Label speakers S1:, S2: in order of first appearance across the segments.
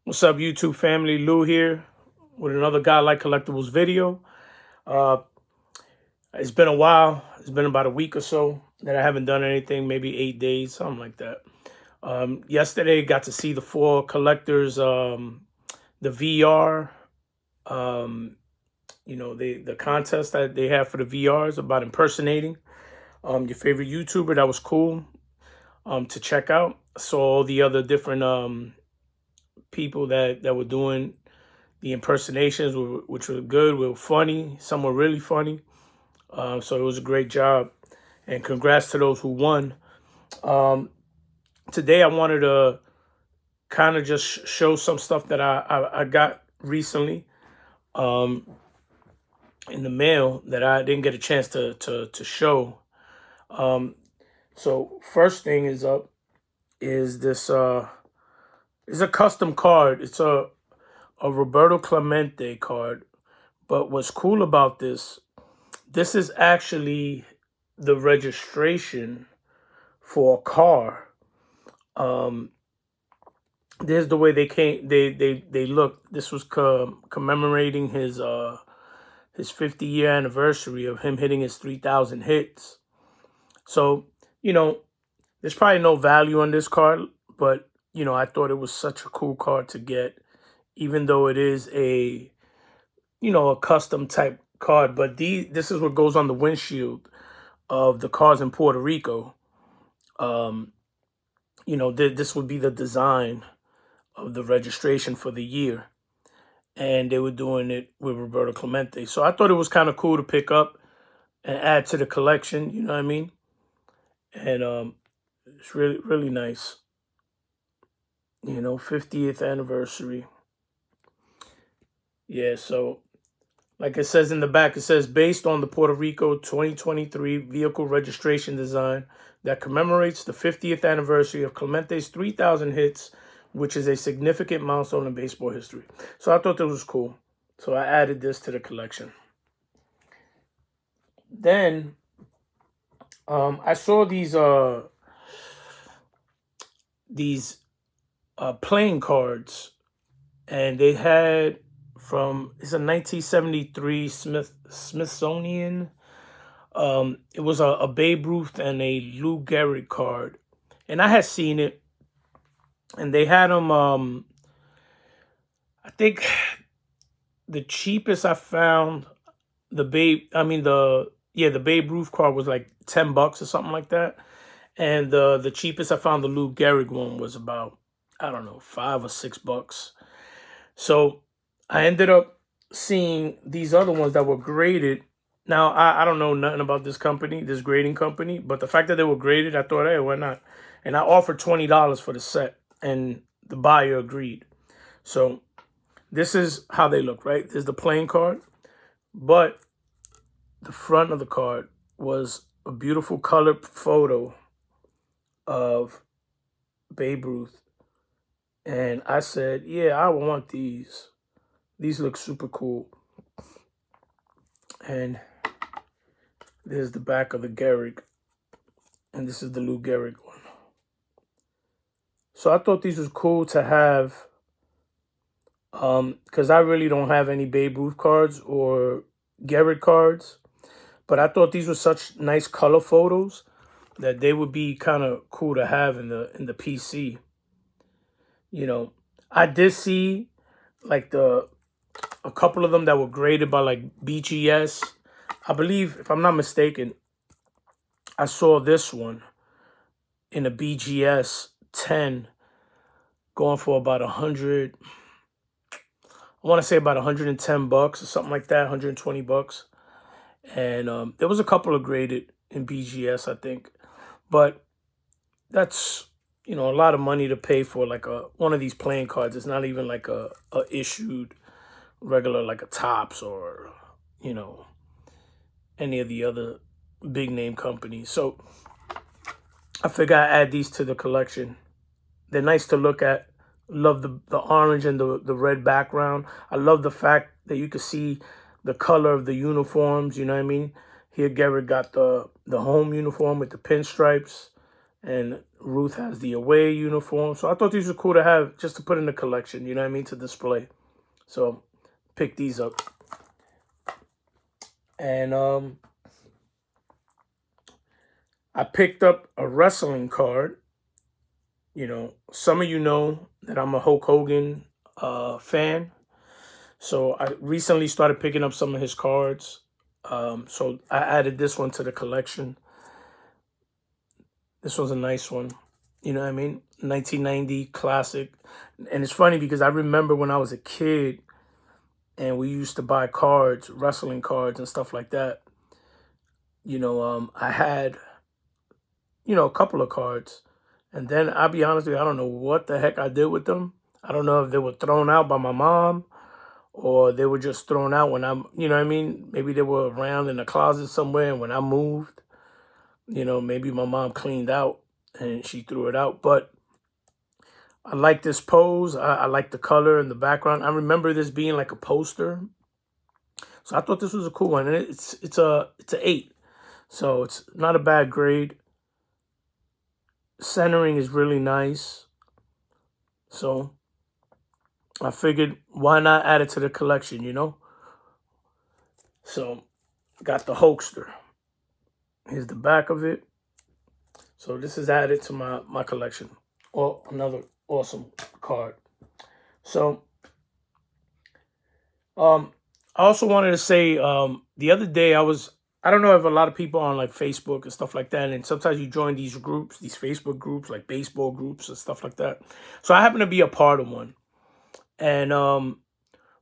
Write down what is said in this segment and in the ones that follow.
S1: What's up, YouTube family? Lou here with another Guy Like Collectibles video. Uh, it's been a while. It's been about a week or so that I haven't done anything, maybe 8 days, something like that. Yesterday, got to see the four collectors, the VR, the contest that they have for the VRs about impersonating your favorite YouTuber. That was cool to check out. Saw all the other different people that were doing the impersonations, which were good, were funny. Some were really funny. So it was a great job. And congrats to those who won. Today I wanted to kind of just show some stuff that I got recently in the mail that I didn't get a chance to show. So first thing is up is this is a custom card. It's a Roberto Clemente card. But what's cool about this is actually the registration for a car. There's the way they look. This was commemorating his 50-year anniversary of him hitting his 3,000 hits. So, there's probably no value on this card, but I thought it was such a cool card to get, even though it is a custom type card. But this is what goes on the windshield of the cars in Puerto Rico. This would be the design of the registration for the year, and they were doing it with Roberto Clemente. So I thought it was kind of cool to pick up and add to the collection. You know what I mean? And it's really, really nice. 50th anniversary. Yeah, so like it says in the back, it says, based on the Puerto Rico 2023 vehicle registration design that commemorates the 50th anniversary of Clemente's 3,000 hits, which is a significant milestone in baseball history. So I thought that was cool. So I added this to the collection. Then I saw these playing cards, and they had it's a 1973 Smithsonian. It was a Babe Ruth and a Lou Gehrig card, and I had seen it, and they had them. I think the cheapest I found, the Babe Ruth card was like $10 or something like that, and the cheapest I found, the Lou Gehrig one, was about, I don't know, $5 or $6. So I ended up seeing these other ones that were graded. Now, I don't know nothing about this company, this grading company, but the fact that they were graded, I thought, hey, why not? And I offered $20 for the set, and the buyer agreed. So this is how they look, right? There's the playing card, but the front of the card was a beautiful colored photo of Babe Ruth. And I said, yeah, I want these. These look super cool. And there's the back of the Gehrig. And this is the Lou Gehrig one. So I thought these was cool to have, because I really don't have any Babe Ruth cards or Gehrig cards. But I thought these were such nice color photos that they would be kind of cool to have in the PC. I did see like a couple of them that were graded by like BGS. I believe, if I'm not mistaken, I saw this one in a BGS 10 going for about 100. I want to say about $110 or something like that, $120. And there was a couple of graded in BGS, I think. But that's, a lot of money to pay for like one of these playing cards. It's not even like a issued regular, like a Topps or, any of the other big name companies. So I figure I add these to the collection. They're nice to look at. Love the orange and the red background. I love the fact that you can see the color of the uniforms, you know what I mean? Here Gehrig got the home uniform with the pinstripes, And Ruth has the away uniform. So I thought these were cool to have just to put in the collection, you know what I mean, to display. So pick these up. And I picked up a wrestling card. You know, some of you know that I'm a Hulk Hogan fan. So I recently started picking up some of his cards. So I added this one to the collection. This was a nice one. You know what I mean? 1990 classic. And it's funny because I remember when I was a kid and we used to buy cards, wrestling cards and stuff like that. You know, I had, you know, a couple of cards. And then I'll be honest with you, I don't know what the heck I did with them. I don't know if they were thrown out by my mom or they were just thrown out when I'm, you know what I mean? Maybe they were around in the closet somewhere and when I moved, you know, maybe my mom cleaned out and she threw it out. But I like this pose. I like the color and the background. I remember this being like a poster. So I thought this was a cool one. And it's a 8. So it's not a bad grade. Centering is really nice. So I figured why not add it to the collection, you know? So got the Hulkster. Here's the back of it. So this is added to my collection. Or another awesome card. So I also wanted to say the other day I don't know if a lot of people on like Facebook and stuff like that, and sometimes you join these groups, these Facebook groups, like baseball groups and stuff like that. So I happen to be a part of one. And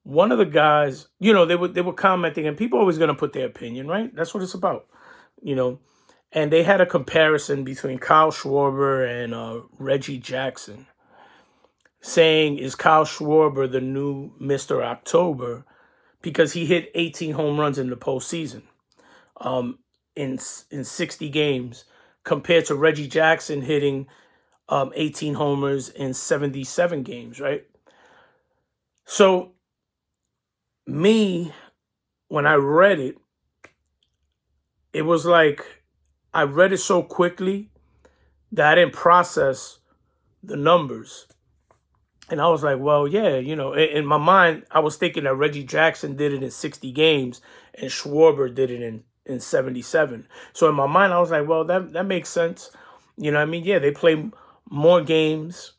S1: one of the guys, you know, they were commenting, and people are always gonna put their opinion, right? That's what it's about, you know. And they had a comparison between Kyle Schwarber and Reggie Jackson, saying, is Kyle Schwarber the new Mr. October because he hit 18 home runs in the postseason in 60 games compared to Reggie Jackson hitting 18 homers in 77 games, right? So me, when I read it, it was like I read it so quickly that I didn't process the numbers. And I was like, well, yeah, you know, in my mind, I was thinking that Reggie Jackson did it in 60 games and Schwarber did it in 77. So in my mind, I was like, well, that makes sense. You know what I mean? Yeah, they play more games,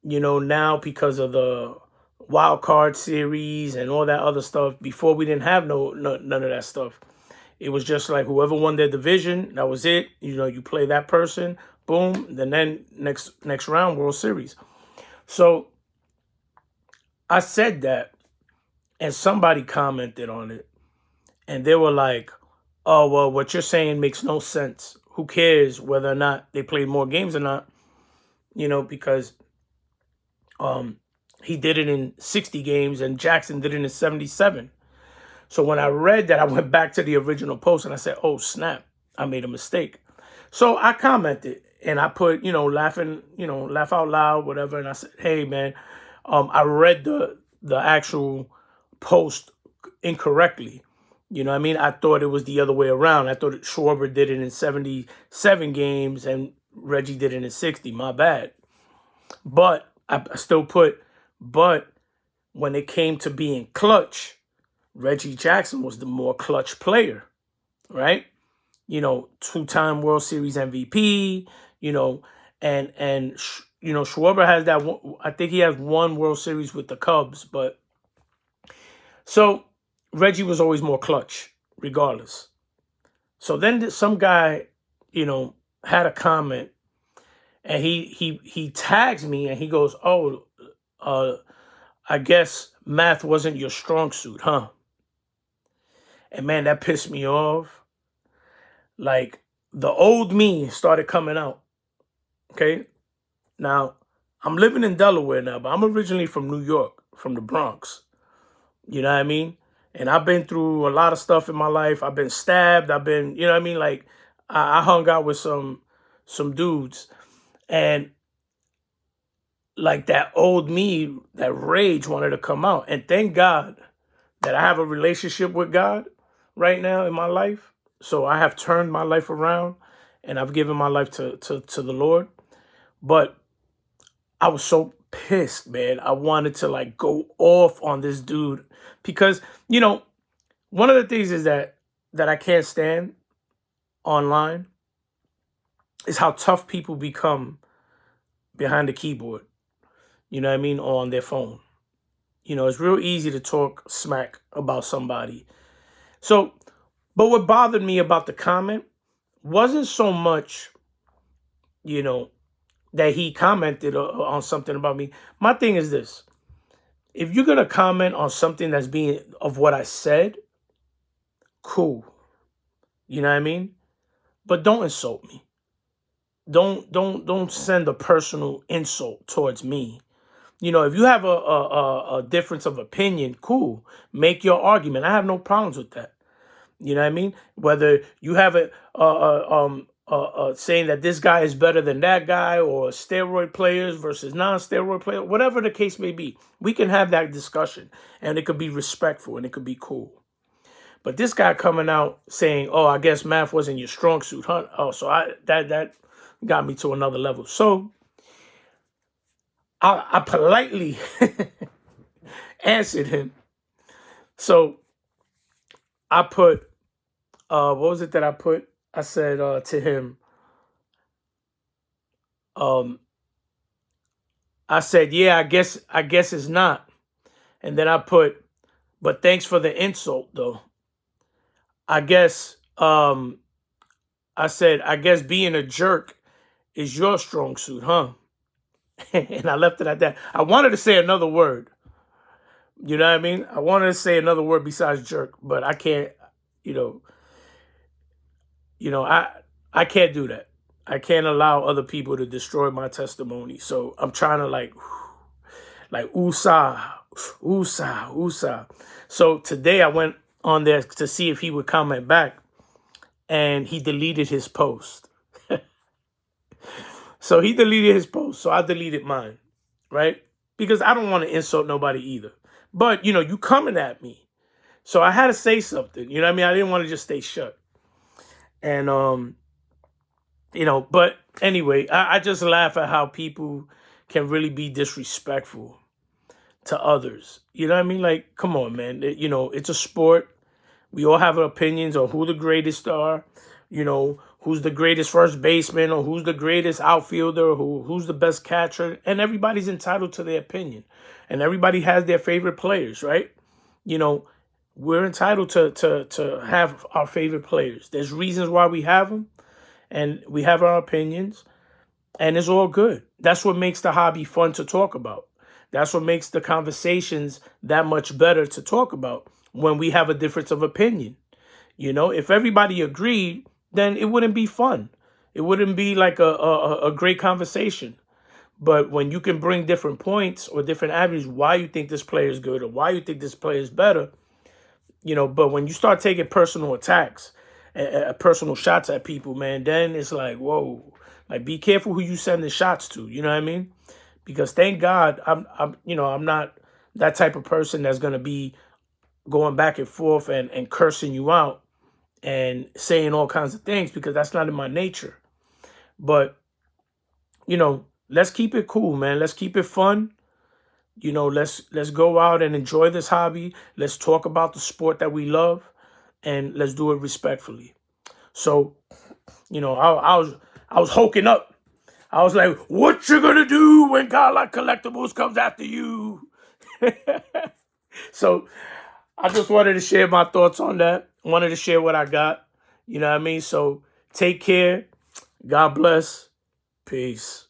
S1: you know, now because of the wild card series and all that other stuff. Before we didn't have none of that stuff. It was just like whoever won their division, that was it. You know, you play that person, boom, then next round, World Series. So I said that, and somebody commented on it, and they were like, oh, well, what you're saying makes no sense. Who cares whether or not they played more games or not? You know, because he did it in 60 games and Jackson did it in 77. So when I read that, I went back to the original post and I said, oh, snap, I made a mistake. So I commented and I put, you know, laughing, you know, laugh out loud, whatever. And I said, hey, man, I read the actual post incorrectly. You know what I mean? I thought it was the other way around. I thought Schwarber did it in 77 games and Reggie did it in 60. My bad. But I still put, but when it came to being clutch, Reggie Jackson was the more clutch player, right? You know, 2-time World Series MVP, you know, and you know, Schwarber has that one, I think he has one World Series with the Cubs, but so Reggie was always more clutch, regardless. So then some guy, you know, had a comment, and he tags me, and he goes, "Oh, I guess math wasn't your strong suit, huh?" And man, that pissed me off. Like the old me started coming out. Okay, now I'm living in Delaware now, but I'm originally from New York, from the Bronx. You know what I mean? And I've been through a lot of stuff in my life. I've been stabbed. I've been, you know what I mean? Like I hung out with some dudes, and like that old me, that rage wanted to come out. And thank God that I have a relationship with God right now in my life. So I have turned my life around, and I've given my life to the Lord. But I was so pissed, man. I wanted to like go off on this dude because, one of the things is that I can't stand online is how tough people become behind the keyboard. You know what I mean? Or on their phone. It's real easy to talk smack about somebody. So, but what bothered me about the comment wasn't so much, that he commented on something about me. My thing is this. If you're going to comment on something that's being of what I said, cool. You know what I mean? But don't insult me. Don't send a personal insult towards me. If you have a difference of opinion, cool. Make your argument. I have no problems with that. You know what I mean? Whether you have saying that this guy is better than that guy, or steroid players versus non-steroid players, whatever the case may be, we can have that discussion, and it could be respectful and it could be cool. But this guy coming out saying, "Oh, I guess math wasn't your strong suit, huh?" Oh, so that got me to another level. So I politely answered him. So I put, what was it that I put? I said to him, I said, "Yeah, I guess it's not." And then I put, "But thanks for the insult, though. I guess," I said, "I guess being a jerk is your strong suit, huh?" And I left it at that. I wanted to say another word. You know what I mean? I wanted to say another word besides jerk, but I can't, I can't do that. I can't allow other people to destroy my testimony. So I'm trying to like USA. So today I went on there to see if he would comment back, and he deleted his post. So he deleted his post, so I deleted mine, right? Because I don't want to insult nobody either. But, you coming at me. So I had to say something, you know what I mean? I didn't want to just stay shut. And, but anyway, I just laugh at how people can really be disrespectful to others. You know what I mean? Like, come on, man. It's a sport. We all have opinions on who the greatest are, who's the greatest first baseman, or who's the greatest outfielder, or who's the best catcher. And everybody's entitled to their opinion. And everybody has their favorite players, right? We're entitled to have our favorite players. There's reasons why we have them, and we have our opinions, and it's all good. That's what makes the hobby fun to talk about. That's what makes the conversations that much better to talk about when we have a difference of opinion. If everybody agreed, then it wouldn't be fun. It wouldn't be like a great conversation. But when you can bring different points or different avenues, why you think this player is good or why you think this player is better, but when you start taking personal attacks, personal shots at people, man, then it's like, whoa, like be careful who you send the shots to. You know what I mean? Because thank God I'm not that type of person that's going to be going back and forth and cursing you out and saying all kinds of things, because that's not in my nature. But, let's keep it cool, man. Let's keep it fun. Let's go out and enjoy this hobby. Let's talk about the sport that we love, and let's do it respectfully. So, I was hoking up. I was like, "What you gonna do when Godlike Collectibles comes after you?" So I just wanted to share my thoughts on that. Wanted to share what I got. You know what I mean? So take care. God bless. Peace.